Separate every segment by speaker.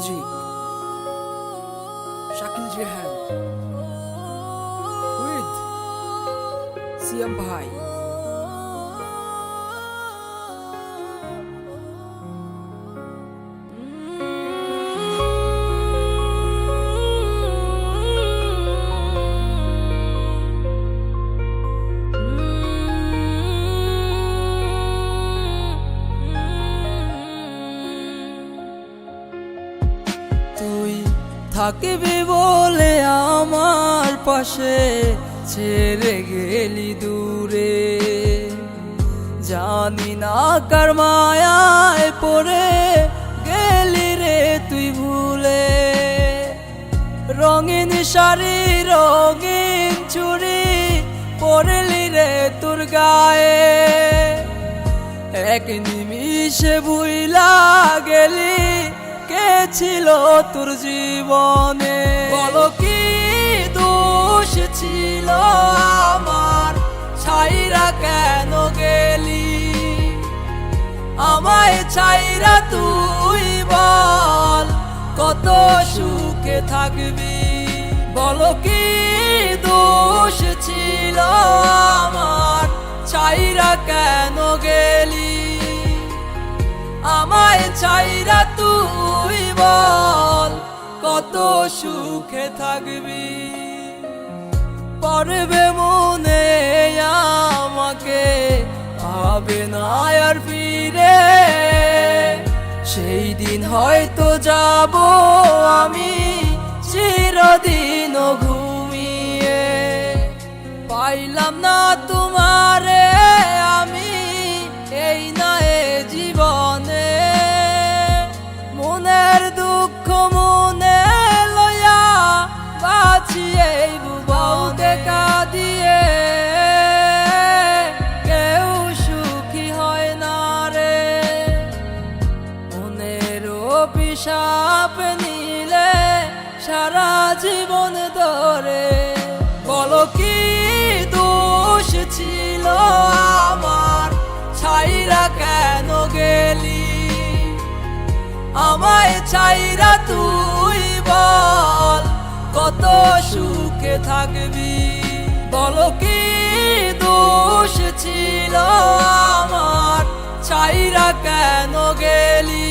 Speaker 1: Music Shakil Jehan with সিয়াম ভাই।
Speaker 2: তুই থাকবি বলে আমার পাশে ছেড়ে গেলি দূরে, জানি না কার মায়ায় পড়ে গেলি রে তুই ভুলে। রঙিন শাড়ি রঙিন চুড়ি পরলি রে তোর গায়ে, এক নিমিষে ভুইলা গেলি কে ছিল তোর জীবনে। বলো কি দোষ ছিল আমার, ছাইরা কেন গেলি আমায় ছাইরা? তুই বল কত সুখে থাকবি। বলো কি দোষ ছিল আমার, ছাইরা কেন গেলি আমায় ছাইরা? তুই বল কত সুখে থাকবি। পড়বে মনে আমাকে পাবে না আর ফিরে, সেই দিন হয়তো যাব আমি চিরদিন ঘুমিয়ে। পাইলাম না তোমারে আমি এই না এ জীবনে, মনের দুঃখ মনে লইয়া বাঁচি এই ভুবনে। কাঁদিয়ে কেউ সুখী হয় না রে, মনের অভিশাপ নিলে সারা জীবন ধরে। বলো কি দোষ ছিল আমার, ছাইরা কেন গেলি আমায় ছাইরা? তুই বল কত সুখে থাকবি। বলো কি দোষ ছিল আমার, ছাইরা কেন গেলি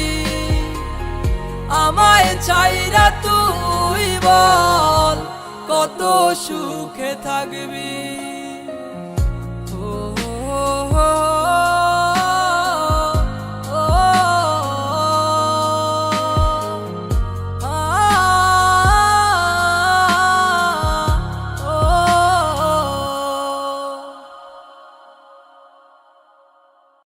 Speaker 2: আমায় ছাইরা? তুই বল কত সুখে থাকবি।